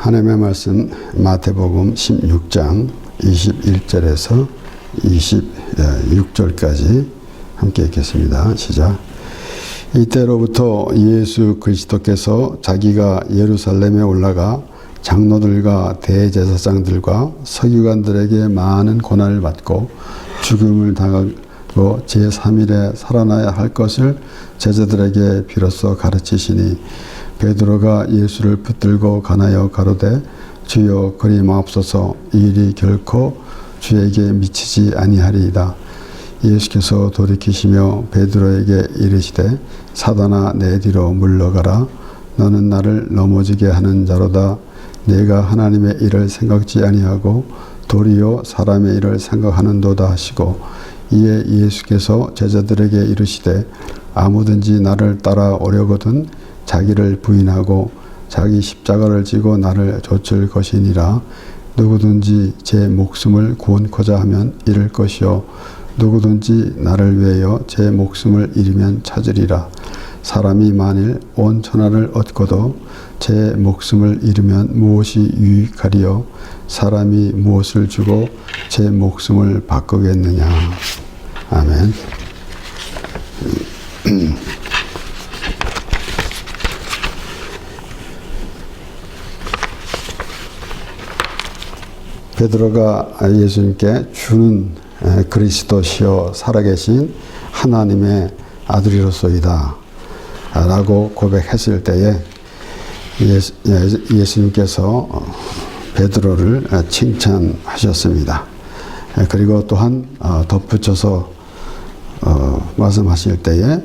하나님의 말씀 마태복음 16장 21절에서 26절까지 함께 읽겠습니다. 시작. 이때로부터 예수 그리스도께서 자기가 예루살렘에 올라가 장로들과 대제사장들과 서기관들에게 많은 고난을 받고 죽음을 당하고 제3일에 살아나야 할 것을 제자들에게 비로소 가르치시니 베드로가 예수를 붙들고 가나여 가로되 주여 그리 마옵소서 이 일이 결코 주에게 미치지 아니하리이다. 예수께서 돌이키시며 베드로에게 이르시되 사단아 내 뒤로 물러가라. 너는 나를 넘어지게 하는 자로다. 내가 하나님의 일을 생각지 아니하고 도리어 사람의 일을 생각하는도다 하시고 이에 예수께서 제자들에게 이르시되 아무든지 나를 따라오려거든 자기를 부인하고 자기 십자가를 지고 나를 좇을 것이니라. 누구든지 제 목숨을 구원코자 하면 잃을 것이요 누구든지 나를 위하여 제 목숨을 잃으면 찾으리라. 사람이 만일 온 천하를 얻고도 제 목숨을 잃으면 무엇이 유익하리요 사람이 무엇을 주고 제 목숨을 바꾸겠느냐. 아멘. 베드로가 예수님께 주는 그리스도시요 살아계신 하나님의 아들이로소이다 라고 고백했을 때에 예수님께서 베드로를 칭찬하셨습니다. 그리고 또한 덧붙여서 말씀하실 때에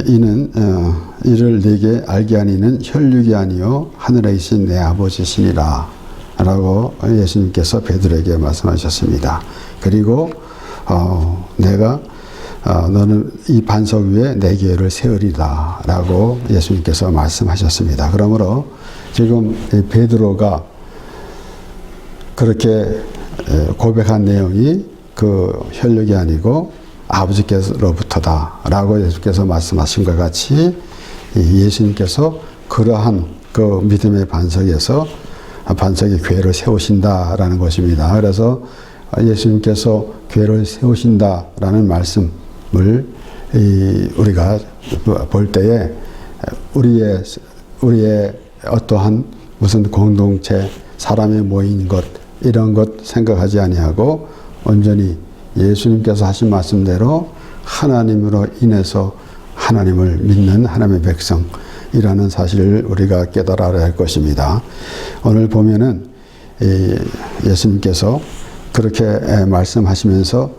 이는 이를 네게 알게 하니는 혈육이 아니요 하늘에 계신 내 아버지시니라 라고 예수님께서 베드로에게 말씀하셨습니다. 그리고 내가 너는 이 반석 위에 내 교회를 세우리라 라고 예수님께서 말씀하셨습니다. 그러므로 지금 베드로가 그렇게 고백한 내용이 그 혈육이 아니고 아버지께로부터다 라고 예수께서 말씀하신 것 같이 예수님께서 그러한 그 믿음의 반석에서 반석이 교회를 세우신다라는 것입니다. 그래서 예수님께서 교회를 세우신다라는 말씀을 우리가 볼 때에 우리의 어떠한 무슨 공동체, 사람이 모인 것 이런 것 생각하지 아니하고 온전히 예수님께서 하신 말씀대로 하나님으로 인해서 하나님을 믿는 하나님의 백성이라는 사실을 우리가 깨달아야 할 것입니다. 오늘 보면은 예수님께서 그렇게 말씀하시면서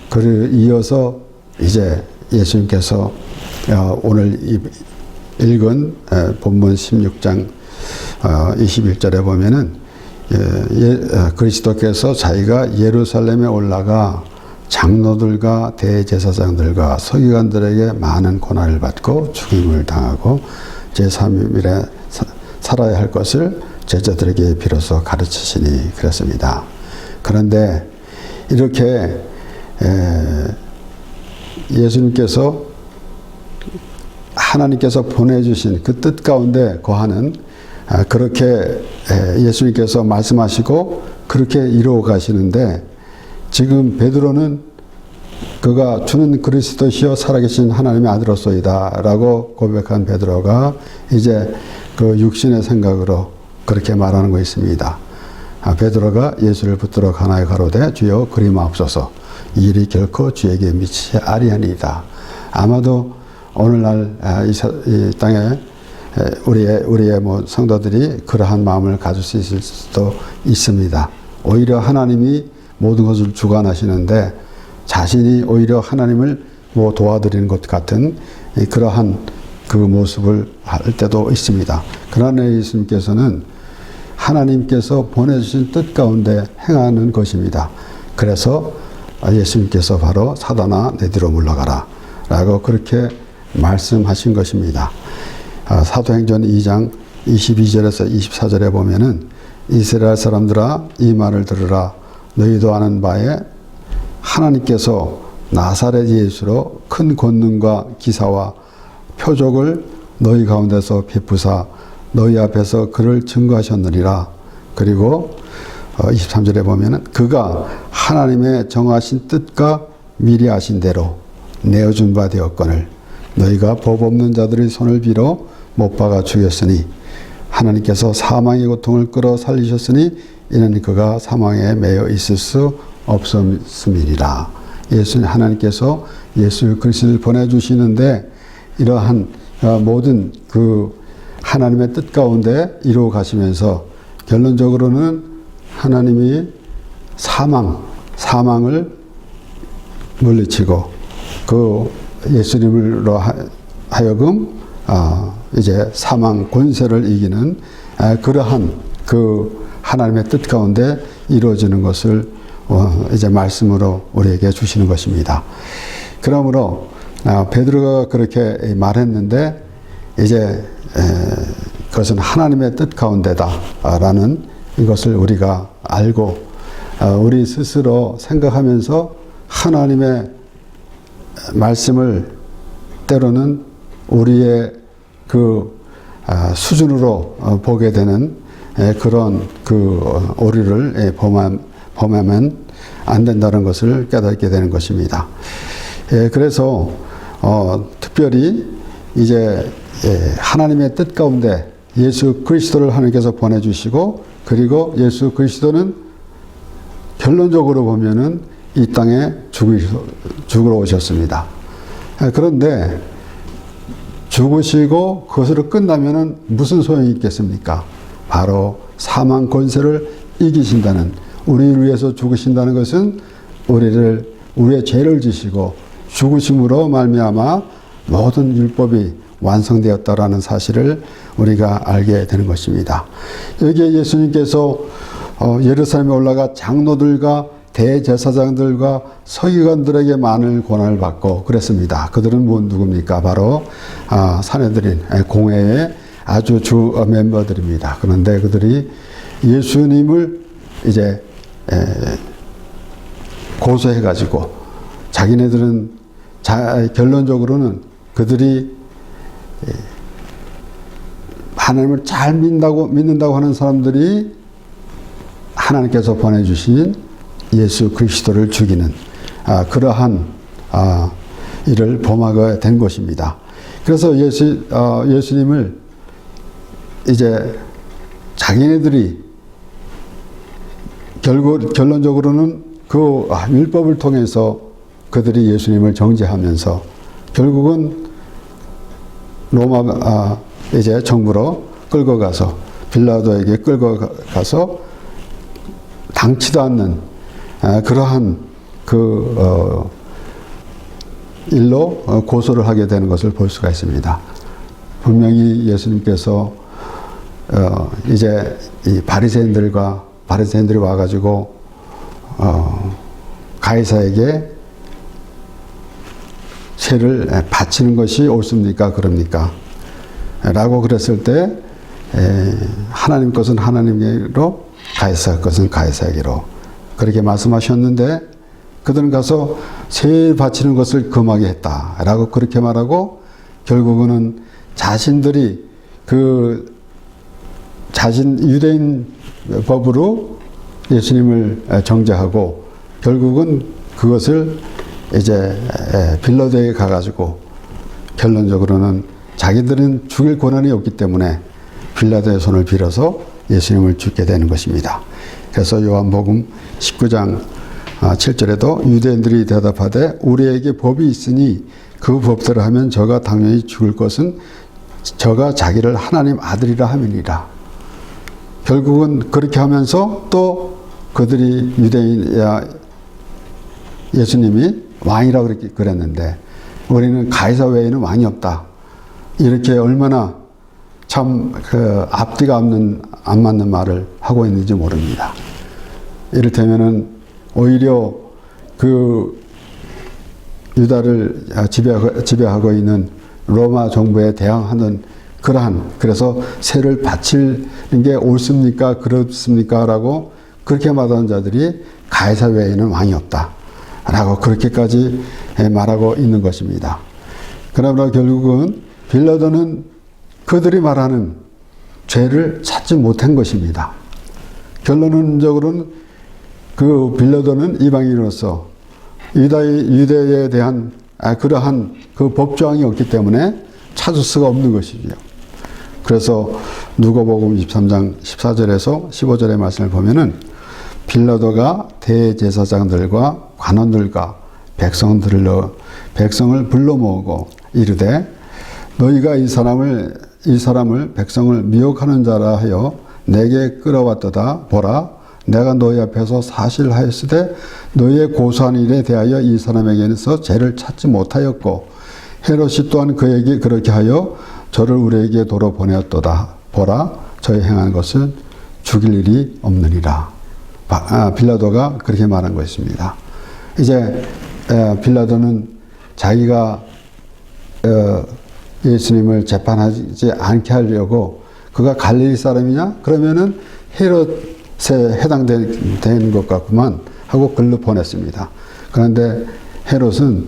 그를 이어서 이제 예수님께서 오늘 읽은 본문 16장 21절에 보면은 그리스도께서 자기가 예루살렘에 올라가 장로들과 대제사장들과 서기관들에게 많은 고난을 받고 죽임을 당하고 제3일에 살아야 할 것을 제자들에게 비로소 가르치시니 그랬습니다. 그런데 이렇게 예수님께서 하나님께서 보내주신 그 뜻 가운데 거하는 그렇게 예수님께서 말씀하시고 그렇게 이루어 가시는데 지금 베드로는 그가 주는 그리스도시요 살아계신 하나님의 아들로소이다 라고 고백한 베드로가 이제 그 육신의 생각으로 그렇게 말하는 거 있습니다. 베드로가 예수를 붙들어 가나에 가로되 주여 그리 마옵소서 이 일이 결코 주에게 미치지 아니하니이다. 아마도 오늘날 이 땅에 우리의 성도들이 그러한 마음을 가질 수 있을 수도 있습니다. 오히려 하나님이 모든 것을 주관하시는데 자신이 오히려 하나님을 도와드리는 것 같은 그러한 그 모습을 할 때도 있습니다. 그러나 예수님께서는 하나님께서 보내주신 뜻 가운데 행하는 것입니다. 그래서 예수님께서 바로 사단아 내 뒤로 물러가라 라고 그렇게 말씀하신 것입니다. 사도행전 2장 22절에서 24절에 보면은 이스라엘 사람들아 이 말을 들으라. 너희도 아는 바에 하나님께서 나사렛 예수로 큰 권능과 기사와 표적을 너희 가운데서 베푸사 너희 앞에서 그를 증거하셨느니라. 그리고 23절에 보면은 그가 하나님의 정하신 뜻과 미리 아신 대로 내어준 바 되었거늘 너희가 법 없는 자들의 손을 빌어 못 박아 죽였으니 하나님께서 사망의 고통을 끌어 살리셨으니 이는 그가 사망에 매여 있을 수 없음이니라. 하나님께서 예수 그리스도를 보내주시는데 이러한 모든 그 하나님의 뜻 가운데 이루어 가시면서 결론적으로는 하나님이 사망을 물리치고 그 예수님으로 하여금 이제 사망 권세를 이기는 그러한 그 하나님의 뜻 가운데 이루어지는 것을 이제 말씀으로 우리에게 주시는 것입니다. 그러므로 베드로가 그렇게 말했는데 이제 그것은 하나님의 뜻 가운데다라는 이것을 우리가 알고 우리 스스로 생각하면서 하나님의 말씀을 때로는 우리의 그 수준으로 보게 되는 그런 그 오류를 범하면 안 된다는 것을 깨닫게 되는 것입니다. 그래서 특별히 이제 하나님의 뜻 가운데 예수 그리스도를 하나님께서 보내주시고 그리고 예수 그리스도는 결론적으로 보면은 이 땅에 죽으러 오셨습니다. 그런데 죽으시고 그것으로 끝나면은 무슨 소용이 있겠습니까? 바로 사망 권세를 이기신다는, 우리를 위해서 죽으신다는 것은 우리의 죄를 지시고 죽으심으로 말미암아 모든 율법이 완성되었다라는 사실을 우리가 알게 되는 것입니다. 여기에 예수님께서 예루살렘에 올라가 장로들과 대제사장들과 서기관들에게 많은 고난을 받고 그랬습니다. 그들은 누굽니까? 바로 사내들인 공회의 아주 주 멤버들입니다. 그런데 그들이 예수님을 이제 고소해가지고 자기네들은 결론적으로는 그들이 하나님을 잘 믿는다고 하는 사람들이 하나님께서 보내주신 예수 그리스도를 죽이는 그러한 일을 범하게 된 것입니다. 그래서 예수님을 이제 자기네들이 결론적으로는 그 율법을 통해서 그들이 예수님을 정죄하면서 결국은 로마 이제 정부로 끌고 가서 빌라도에게 끌고 가서 당치도 않는 그러한 그 일로 고소를 하게 되는 것을 볼 수가 있습니다. 분명히 예수님께서 이제 이 바리새인들이 와가지고 가이사에게 세를 바치는 것이 옳습니까? 그럽니까? 라고 그랬을 때 하나님 것은 하나님께로 가이사 것은 가이사에게로 그렇게 말씀하셨는데 그들은 가서 세 바치는 것을 금하게 했다라고 그렇게 말하고 결국은 자신들이 자신 유대인 법으로 예수님을 정죄하고 결국은 그것을 이제 빌라도에게 가가지고 결론적으로는 자기들은 죽일 권한이 없기 때문에 빌라도의 손을 빌어서 예수님을 죽게 되는 것입니다. 그래서 요한복음 19장 7절에도 유대인들이 대답하되 우리에게 법이 있으니 그 법대로 하면 저가 당연히 죽을 것은 저가 자기를 하나님 아들이라 함이니라. 결국은 그렇게 하면서 또 그들이 예수님이 왕이라고 그랬는데 우리는 가이사 외에는 왕이 없다. 이렇게 얼마나 참 앞뒤가 안 맞는 말을 하고 있는지 모릅니다. 이를테면은 오히려 그 유다를 지배하고 있는 로마 정부에 대항하는 그래서 세를 바치는 게 옳습니까? 그렇습니까? 라고 그렇게 말하는 자들이 가이사 외에는 왕이 없다. 라고 그렇게까지 말하고 있는 것입니다. 그러나 결국은 빌라도는 그들이 말하는 죄를 찾지 못한 것입니다. 결론적으로는 그 빌라도는 이방인으로서 유대에 대한 그러한 그 법조항이 없기 때문에 찾을 수가 없는 것이죠. 그래서 누가복음 23장 14절에서 15절의 말씀을 보면은 빌라도가 대제사장들과 관원들과 백성을 불러 모으고 이르되 너희가 이 사람을 백성을 미혹하는 자라 하여 내게 끌어왔도다. 보라, 내가 너희 앞에서 사실하였으되 너희의 고소한 일에 대하여 이 사람에게서 죄를 찾지 못하였고 헤롯이 또한 그에게 그렇게 하여 저를 우리에게 도로 보내었도다. 보라, 저희 행한 것은 죽일 일이 없느니라. 빌라도가 그렇게 말한 것입니다. 이제 빌라도는 자기가 예수님을 재판하지 않게 하려고 그가 갈릴리 사람이냐? 그러면은 헤롯에 해당되는 것 같구만 하고 글로 보냈습니다. 그런데 헤롯은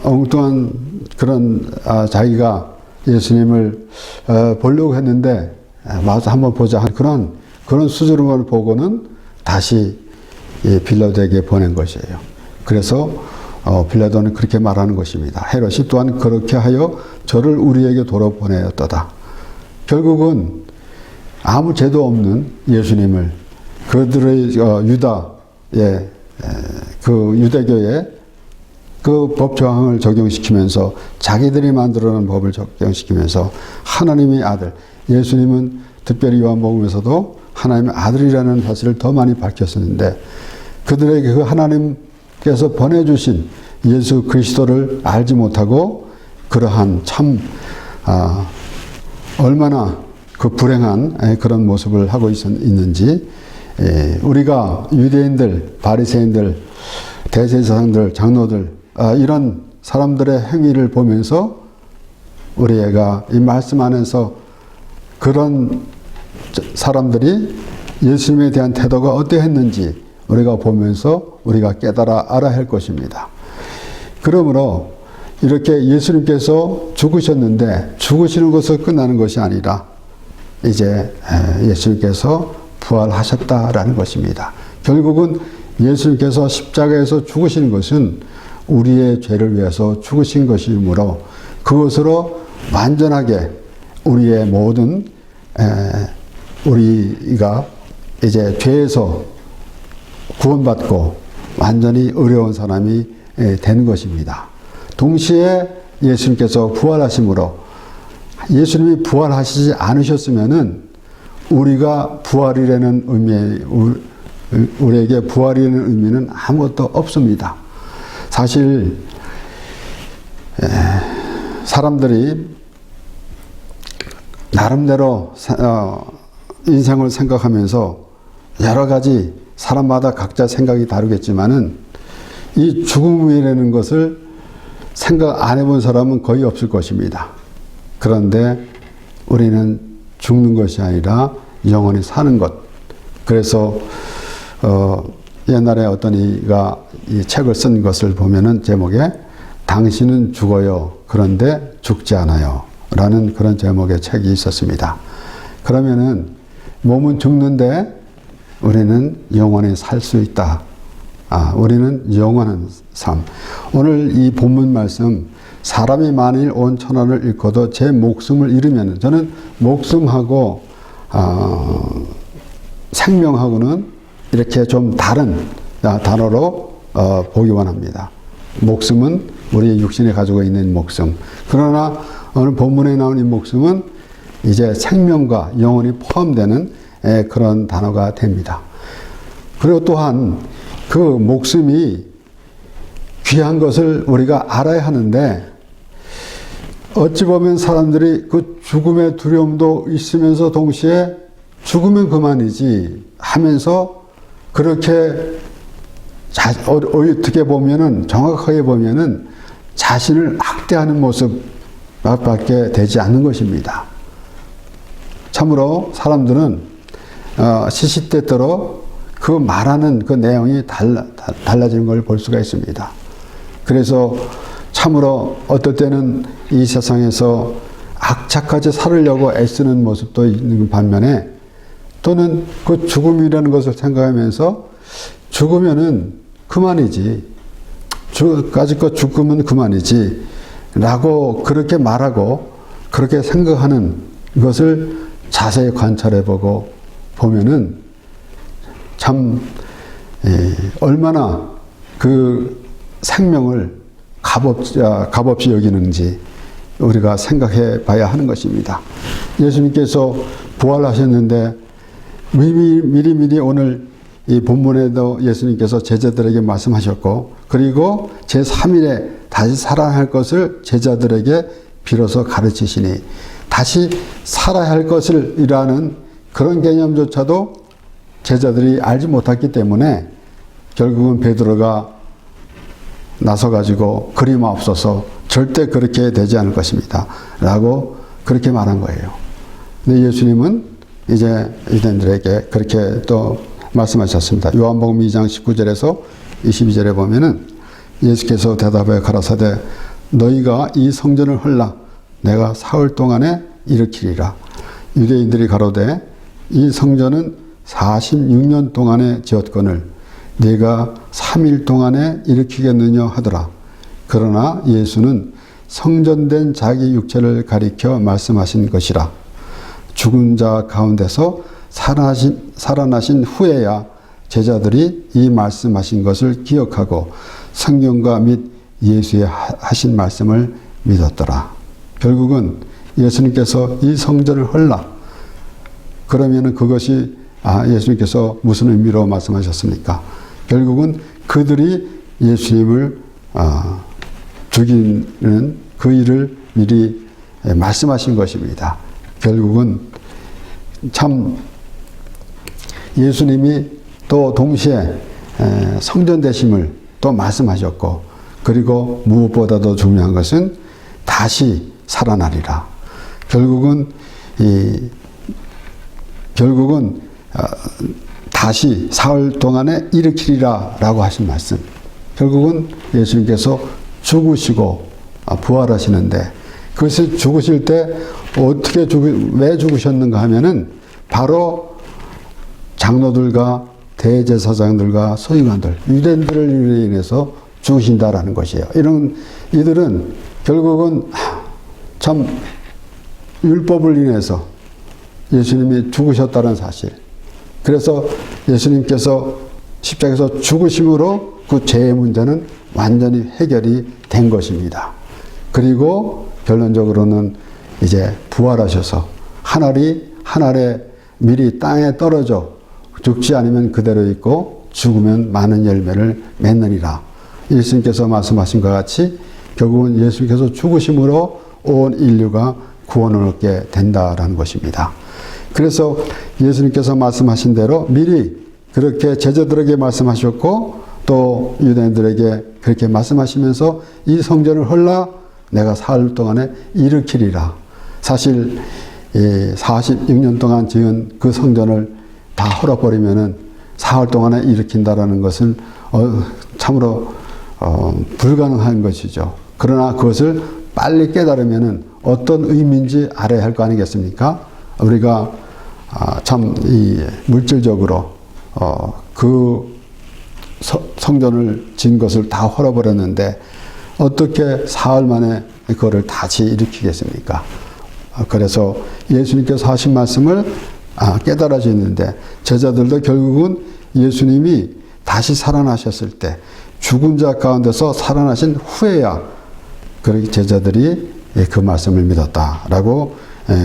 엉뚱한 그런 자기가 예수님을 보려고 했는데 와서 한번 보자 그런 수준을 보고는 다시 빌라도에게 보낸 것이에요. 그래서 빌라도는 그렇게 말하는 것입니다. 헤롯이 또한 그렇게 하여 저를 우리에게 도로 보내었도다. 결국은 아무 죄도 없는 예수님을 그들의 유다의 그 유대교의 그 법조항을 적용시키면서 자기들이 만들어놓은 법을 적용시키면서 하나님의 아들, 예수님은 특별히 요한복음에서도 하나님의 아들이라는 사실을 더 많이 밝혔었는데 그들에게 그 하나님께서 보내주신 예수 그리스도를 알지 못하고 그러한 참 얼마나 그 불행한 그런 모습을 하고 있는지 우리가 유대인들, 바리새인들, 대제사장들, 장로들 이런 사람들의 행위를 보면서 우리가 이 말씀 안에서 그런 사람들이 예수님에 대한 태도가 어떠했는지 우리가 보면서 우리가 깨달아 알아야 할 것입니다. 그러므로 이렇게 예수님께서 죽으셨는데 죽으시는 것으로 끝나는 것이 아니라 이제 예수님께서 부활하셨다라는 것입니다. 결국은 예수님께서 십자가에서 죽으신 것은 우리의 죄를 위해서 죽으신 것이므로 그것으로 완전하게 우리의 모든 우리가 이제 죄에서 구원받고 완전히 의로운 사람이 되는 것입니다. 동시에 예수님께서 부활하심으로 예수님이 부활하시지 않으셨으면은 우리가 부활이라는 우리에게 부활이라는 의미는 아무것도 없습니다. 사실 사람들이 나름대로 인생을 생각하면서 여러 가지 사람마다 각자 생각이 다르겠지만은 이 죽음이라는 것을 생각 안 해본 사람은 거의 없을 것입니다. 그런데 우리는 죽는 것이 아니라 영원히 사는 것. 그래서 옛날에 어떤 이가 이 책을 쓴 것을 보면은 제목에 당신은 죽어요. 그런데 죽지 않아요. 라는 그런 제목의 책이 있었습니다. 그러면은 몸은 죽는데 우리는 영원히 살 수 있다. 우리는 영원한 삶. 오늘 이 본문 말씀, 사람이 만일 온 천하를 잃고도 제 목숨을 잃으면, 저는 목숨하고 생명하고는 이렇게 좀 다른 단어로 보기 원합니다. 목숨은 우리 육신에 가지고 있는 목숨. 그러나 오늘 본문에 나온 이 목숨은 이제 생명과 영혼이 포함되는 그런 단어가 됩니다. 그리고 또한 그 목숨이 귀한 것을 우리가 알아야 하는데 어찌 보면 사람들이 그 죽음의 두려움도 있으면서 동시에 죽으면 그만이지 하면서 그렇게 어떻게 보면은 정확하게 보면은 자신을 학대하는 모습밖에 되지 않는 것입니다. 참으로 사람들은 시시때때로 그 말하는 그 내용이 달라지는 걸 볼 수가 있습니다. 그래서 참으로 어떨 때는 이 세상에서 악착같이 살으려고 애쓰는 모습도 있는 반면에 또는 그 죽음이라는 것을 생각하면서 죽으면은 그만이지. 까짓것 죽으면 그만이지. 라고 그렇게 말하고 그렇게 생각하는 것을 자세히 관찰해보고 보면은 참 얼마나 그 생명을 값없이 여기는지 우리가 생각해 봐야 하는 것입니다. 예수님께서 부활하셨는데 미리 오늘 이 본문에도 예수님께서 제자들에게 말씀하셨고 그리고 제3일에 다시 살아날 것을 제자들에게 비로소 가르치시니 다시 살아야 할 것을 이라는 그런 개념조차도 제자들이 알지 못했기 때문에 결국은 베드로가 나서가지고 그리마옵소서 절대 그렇게 되지 않을 것입니다. 라고 그렇게 말한 거예요. 근데 예수님은 이제 유대인들에게 그렇게 또 말씀하셨습니다. 요한복음 2장 19절에서 22절에 보면은 예수께서 대답하여 가라사대 너희가 이 성전을 헐라 내가 사흘 동안에 일으키리라. 유대인들이 가로되 이 성전은 46년 동안에 지었거늘 네가 3일 동안에 일으키겠느냐 하더라. 그러나 예수는 성전된 자기 육체를 가리켜 말씀하신 것이라. 죽은 자 가운데서 살아나신 후에야 제자들이 이 말씀하신 것을 기억하고 성경과 및 예수의 하신 말씀을 믿었더라. 결국은 예수님께서 이 성전을 헐라. 그러면은 그것이 예수님께서 무슨 의미로 말씀하셨습니까? 결국은 그들이 예수님을 죽이는 그 일을 미리 말씀하신 것입니다. 결국은 참 예수님이 또 동시에 성전 되심을 또 말씀하셨고 그리고 무엇보다도 중요한 것은 다시 살아나리라. 결국은 다시 사흘 동안에 일으키리라 라고 하신 말씀. 결국은 예수님께서 죽으시고 부활하시는데 그것을 죽으실 때 왜 죽으셨는가 하면은 바로 장로들과 대제사장들과 서기관들, 유대인들을 인해서 죽으신다라는 것이에요. 이들은 결국은 참 율법을 인해서 예수님이 죽으셨다는 사실. 그래서 예수님께서 십자가에서 죽으심으로 그 죄의 문제는 완전히 해결이 된 것입니다. 그리고 결론적으로는 이제 부활하셔서 하늘에 미리 땅에 떨어져 죽지 않으면 그대로 있고 죽으면 많은 열매를 맺느니라. 예수님께서 말씀하신 것 같이 결국은 예수님께서 죽으심으로 온 인류가 구원을 얻게 된다라는 것입니다. 그래서 예수님께서 말씀하신 대로 미리 그렇게 제자들에게 말씀하셨고 또 유대인들에게 그렇게 말씀하시면서 이 성전을 헐라 내가 사흘 동안에 일으키리라. 사실 46년 동안 지은 그 성전을 다 헐어버리면은 사흘 동안에 일으킨다라는 것은 참으로 불가능한 것이죠. 그러나 그것을 빨리 깨달으면은 어떤 의미인지 알아야 할 거 아니겠습니까? 우리가 참 물질적으로 그 성전을 지은 것을 다 헐어버렸는데 어떻게 사흘 만에 그거를 다시 일으키겠습니까? 그래서 예수님께서 하신 말씀을 깨달아지는데 제자들도 결국은 예수님이 다시 살아나셨을 때 죽은 자 가운데서 살아나신 후에야 그렇게 제자들이 그 말씀을 믿었다라고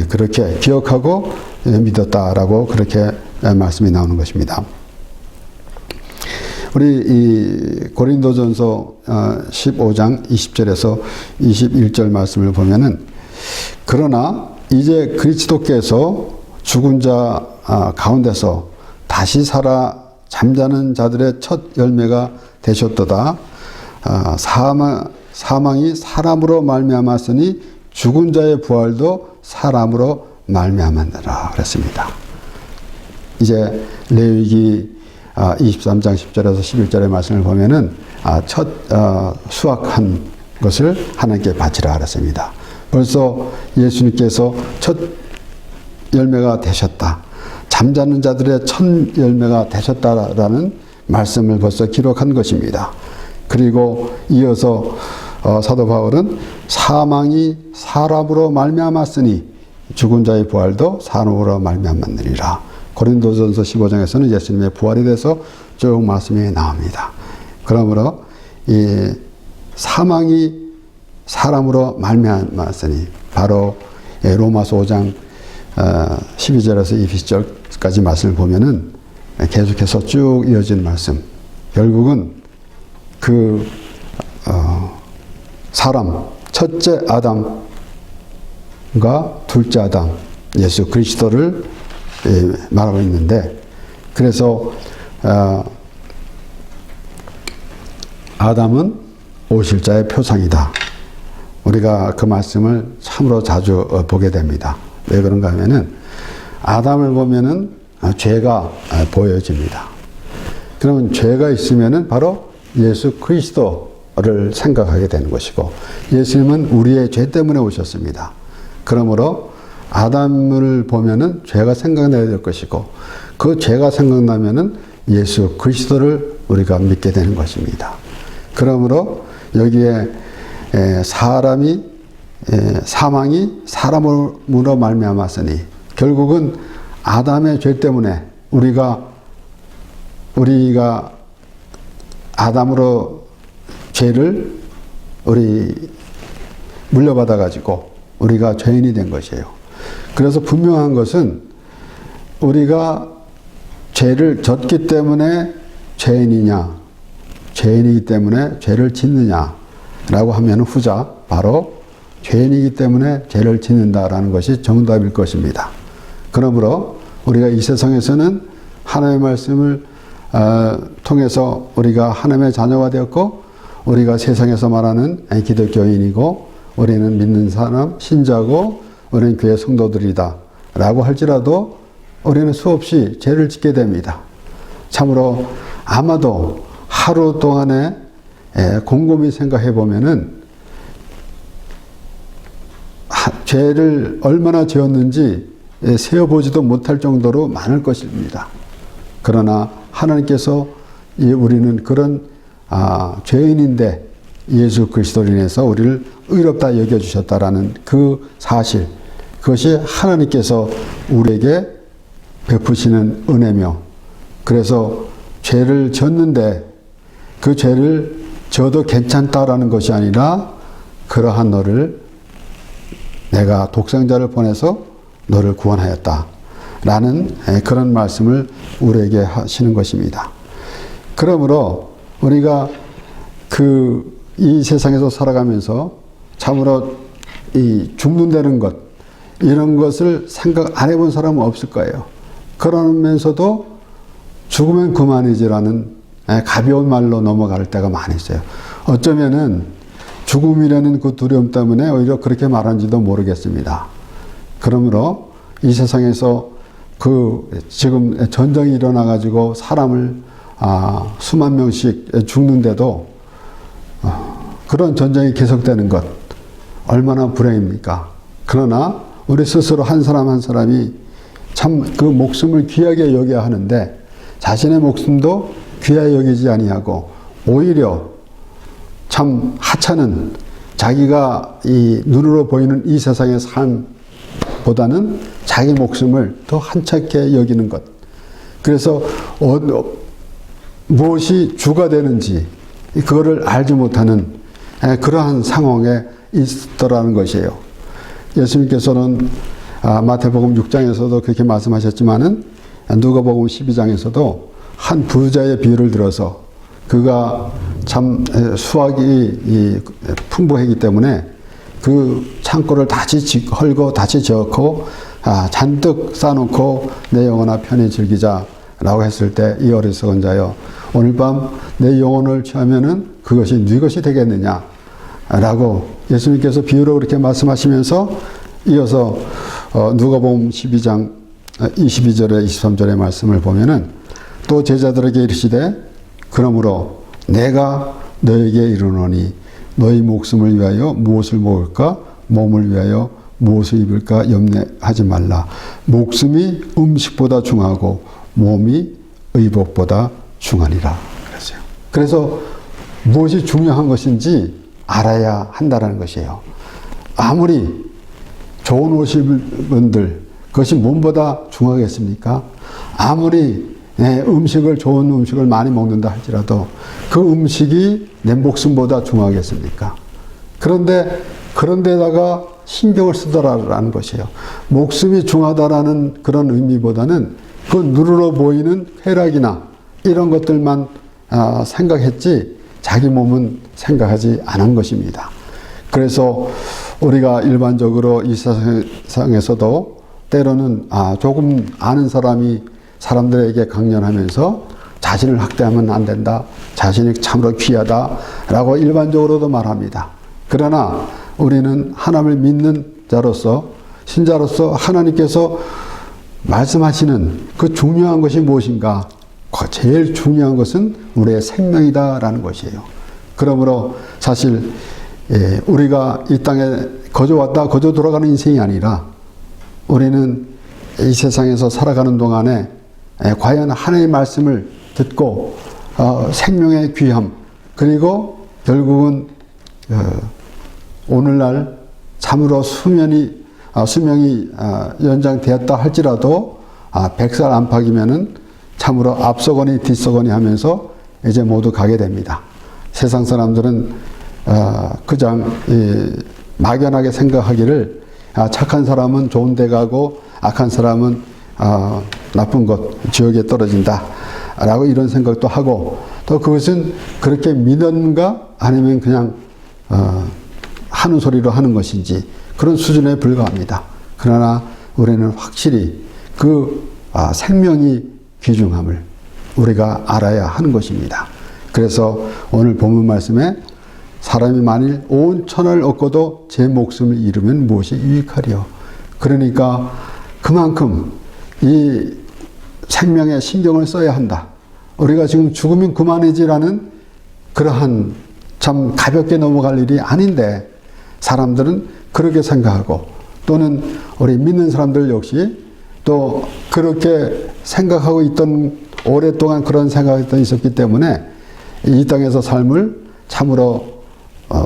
그렇게 기억하고 믿었다라고 그렇게 말씀이 나오는 것입니다. 우리 이 고린도전서 15장 20절에서 21절 말씀을 보면은 그러나 이제 그리스도께서 죽은 자 가운데서 다시 살아 잠자는 자들의 첫 열매가 되셨도다. 사망이 사람으로 말미암았으니 죽은 자의 부활도 사람으로 말미암았느라 그랬습니다. 이제 레위기 23장 10절에서 11절의 말씀을 보면은 첫 수확한 것을 하나님께 바치라 그랬습니다. 벌써 예수님께서 첫 열매가 되셨다. 잠자는 자들의 첫 열매가 되셨다라는 말씀을 벌써 기록한 것입니다. 그리고 이어서 사도 바울은 사망이 사람으로 말미암았으니 죽은 자의 부활도 사람으로 말미암았느니라. 고린도전서 15장에서는 예수님의 부활에 대해서 쭉 말씀이 나옵니다. 그러므로 이 사망이 사람으로 말미암았으니 바로 로마서 5장 12절에서 20절까지 말씀을 보면은 계속해서 쭉 이어지는 말씀. 결국은 그 사람 첫째 아담과 둘째 아담 예수 그리스도를 말하고 있는데, 그래서 아담은 오실 자의 표상이다. 우리가 그 말씀을 참으로 자주 보게 됩니다. 왜 그런가 하면은 아담을 보면은 죄가 보여집니다. 그러면 죄가 있으면은 바로 예수 그리스도를 생각하게 되는 것이고, 예수님은 우리의 죄 때문에 오셨습니다. 그러므로 아담을 보면은 죄가 생각나야 될 것이고, 그 죄가 생각나면은 예수 그리스도를 우리가 믿게 되는 것입니다. 그러므로 여기에 사망이 사람으로 말미암았으니, 결국은 아담의 죄 때문에 우리가 아담으로 죄를 물려받아 가지고 우리가 죄인이 된 것이에요. 그래서 분명한 것은 우리가 죄를 졌기 때문에 죄인이냐, 죄인이기 때문에 죄를 짓느냐라고 하면 후자, 바로 죄인이기 때문에 죄를 짓는다라는 것이 정답일 것입니다. 그러므로 우리가 이 세상에서는 하나님의 말씀을 통해서 우리가 하나님의 자녀가 되었고, 우리가 세상에서 말하는 기독교인이고, 우리는 믿는 사람, 신자고, 우리는 교회 성도들이다 라고 할지라도 우리는 수없이 죄를 짓게 됩니다. 참으로 아마도 하루 동안에 곰곰이 생각해 보면은 죄를 얼마나 지었는지 세어보지도 못할 정도로 많을 것입니다. 그러나 하나님께서 우리는 그런 죄인인데 예수 그리스도로 인해서 우리를 의롭다 여겨주셨다라는 그 사실, 그것이 하나님께서 우리에게 베푸시는 은혜며, 그래서 죄를 졌는데 그 죄를 져도 괜찮다라는 것이 아니라, 그러한 너를 내가 독생자를 보내서 너를 구원하였다 라는 그런 말씀을 우리에게 하시는 것입니다. 그러므로 우리가 이 세상에서 살아가면서 참으로 이 죽는다는 것, 이런 것을 생각 안 해본 사람은 없을 거예요. 그러면서도 죽으면 그만이지라는 가벼운 말로 넘어갈 때가 많이 있어요. 어쩌면은 죽음이라는 그 두려움 때문에 오히려 그렇게 말하는지도 모르겠습니다. 그러므로 이 세상에서 지금 전쟁이 일어나가지고 사람을 수만 명씩 죽는데도 그런 전쟁이 계속되는 것 얼마나 불행입니까? 그러나 우리 스스로 한 사람 한 사람이 참 그 목숨을 귀하게 여겨야 하는데, 자신의 목숨도 귀하게 여기지 아니하고 오히려 참 하찮은 자기가 이 눈으로 보이는 이 세상의 삶보다는 자기 목숨을 더 한찮게 여기는 것. 그래서 무엇이 주가 되는지 그거를 알지 못하는 그러한 상황에 있더라는 것이에요. 예수님께서는 마태복음 6장에서도 그렇게 말씀하셨지만은 누가복음 12장에서도 한 부자의 비유를 들어서, 그가 참 수확이 풍부하기 때문에 그 창고를 다시 헐고 다시 저고 잔뜩 쌓아놓고 내 영혼아 편히 즐기자라고 했을 때, 이 어리석은 자여, 오늘 밤 내 영혼을 취하면은 그것이 네 것이 되겠느냐라고 예수님께서 비유로 그렇게 말씀하시면서 이어서 누가복음 12장 22절에 23절의 말씀을 보면은, 또 제자들에게 이르시되 그러므로 내가 너에게 이르노니 너희 목숨을 위하여 무엇을 먹을까 몸을 위하여 무엇을 입을까 염려하지 말라. 목숨이 음식보다 중하고 몸이 의복보다 중하니라. 그랬어요. 그래서 무엇이 중요한 것인지 알아야 한다는 것이에요. 아무리 좋은 옷을 입은 분들, 그것이 몸보다 중하겠습니까? 아무리 좋은 음식을 많이 먹는다 할지라도 그 음식이 내 목숨보다 중하겠습니까? 그런데다가 신경을 쓰더라라는 것이에요. 목숨이 중하다라는 그런 의미보다는 그 눈으로 보이는 쾌락이나 이런 것들만 생각했지 자기 몸은 생각하지 않은 것입니다. 그래서 우리가 일반적으로 이 세상에서도 때로는 조금 아는 사람이 사람들에게 강연하면서 자신을 학대하면 안 된다. 자신이 참으로 귀하다라고 일반적으로도 말합니다. 그러나 우리는 하나님을 믿는 자로서 신자로서 하나님께서 말씀하시는 그 중요한 것이 무엇인가? 제일 중요한 것은 우리의 생명이다라는 것이에요. 그러므로 사실 우리가 이 땅에 거저 왔다 거저 돌아가는 인생이 아니라 우리는 이 세상에서 살아가는 동안에 과연 하나님의 말씀을 듣고 생명의 귀함 그리고 결국은 오늘날 참으로 수명이 연장되었다 할지라도 100살 안팎이면은 참으로 앞서거니 뒤서거니 하면서 이제 모두 가게 됩니다. 세상 사람들은 그냥 막연하게 생각하기를 착한 사람은 좋은 데 가고 악한 사람은 나쁜 곳 지옥에 떨어진다 라고 이런 생각도 하고 또 그것은 그렇게 믿는가 아니면 그냥 하는 소리로 하는 것인지 그런 수준에 불과합니다. 그러나 우리는 확실히 그 생명이 귀중함을 우리가 알아야 하는 것입니다. 그래서 오늘 본문 말씀에 사람이 만일 온 천하를 얻고도 제 목숨을 잃으면 무엇이 유익하리요. 그러니까 그만큼 이 생명에 신경을 써야 한다. 우리가 지금 죽으면 그만이지라는 그러한 참 가볍게 넘어갈 일이 아닌데 사람들은 그렇게 생각하고 또는 우리 믿는 사람들 역시 또 그렇게 생각하고 있던 오랫동안 그런 생각이 있었기 때문에 이 땅에서 삶을 참으로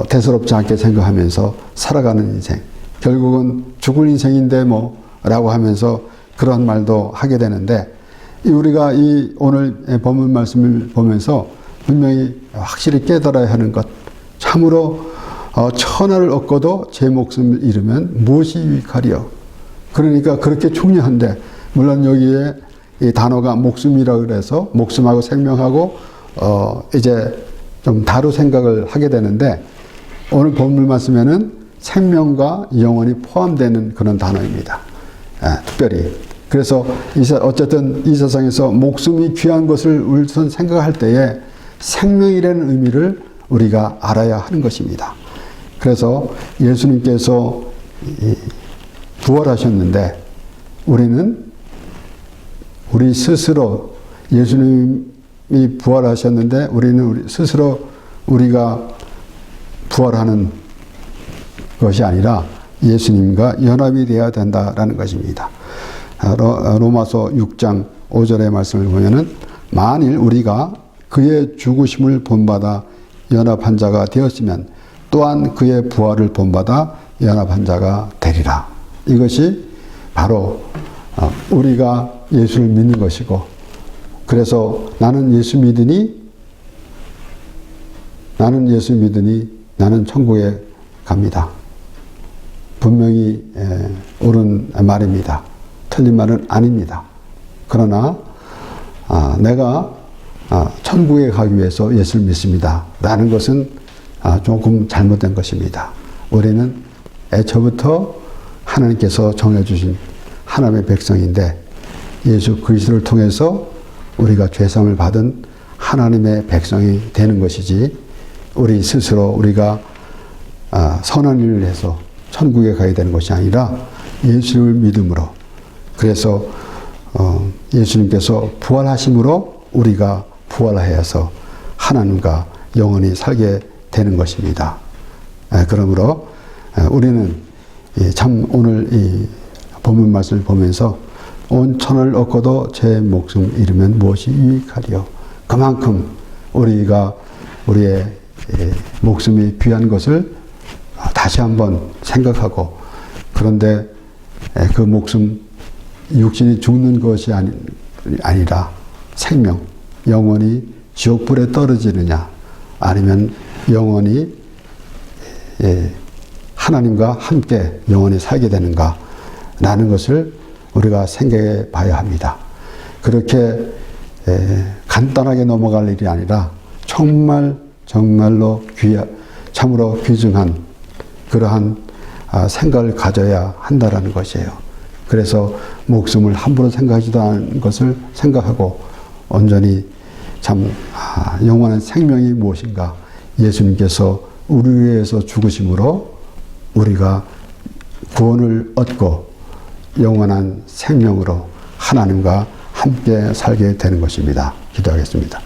대수롭지 않게 생각하면서 살아가는 인생 결국은 죽을 인생인데 라고 하면서 그런 말도 하게 되는데 우리가 이 오늘 본문 말씀을 보면서 분명히 확실히 깨달아야 하는 것 참으로 천하를 얻고도 제 목숨을 잃으면 무엇이 유익하리요. 그러니까 그렇게 중요한데 물론 여기에 이 단어가 목숨이라고 그래서 목숨하고 생명하고 이제 좀 다루 생각을 하게 되는데 오늘 본문 말씀에는 생명과 영혼이 포함되는 그런 단어입니다. 특별히 그래서 어쨌든 이 세상에서 목숨이 귀한 것을 우선 생각할 때에 생명이라는 의미를 우리가 알아야 하는 것입니다. 그래서 예수님께서 부활하셨는데 우리는 우리 스스로 예수님이 부활하셨는데 우리는 스스로 우리가 부활하는 것이 아니라 예수님과 연합이 되어야 된다라는 것입니다. 로마서 6장 5절의 말씀을 보면은 만일 우리가 그의 죽으심을 본받아 연합한 자가 되었으면 또한 그의 부활을 본받아 연합한 자가 되리라. 이것이 바로 우리가 예수를 믿는 것이고 그래서 나는 예수 믿으니 나는 천국에 갑니다. 분명히 옳은 말입니다. 틀린 말은 아닙니다. 그러나 내가 천국에 가기 위해서 예수를 믿습니다. 라는 것은 조금 잘못된 것입니다. 우리는 애초부터 하나님께서 정해주신 하나님의 백성인데 예수 그리스도를 통해서 우리가 죄사함을 받은 하나님의 백성이 되는 것이지 우리 스스로 우리가 선한 일을 해서 천국에 가야 되는 것이 아니라 예수를 믿음으로 그래서 예수님께서 부활하심으로 우리가 부활하여서 하나님과 영원히 살게 되는 것입니다. 그러므로 우리는 참 오늘 이 본문 말씀을 보면서 온 천을 얻고도 제 목숨 잃으면 무엇이 유익하리요. 그만큼 우리가 우리의 목숨이 귀한 것을 다시 한번 생각하고, 그런데 그 목숨, 육신이 죽는 것이 아니라 생명, 영원히 지옥불에 떨어지느냐, 아니면 영원히 하나님과 함께 영원히 살게 되는가 라는 것을 우리가 생각해 봐야 합니다. 그렇게 간단하게 넘어갈 일이 아니라 정말로 참으로 귀중한 그러한 생각을 가져야 한다라는 것이에요. 그래서 목숨을 함부로 생각하지도 않은 것을 생각하고 온전히 참 영원한 생명이 무엇인가, 예수님께서 우리 위해서 죽으심으로 우리가 구원을 얻고 영원한 생명으로 하나님과 함께 살게 되는 것입니다. 기도하겠습니다.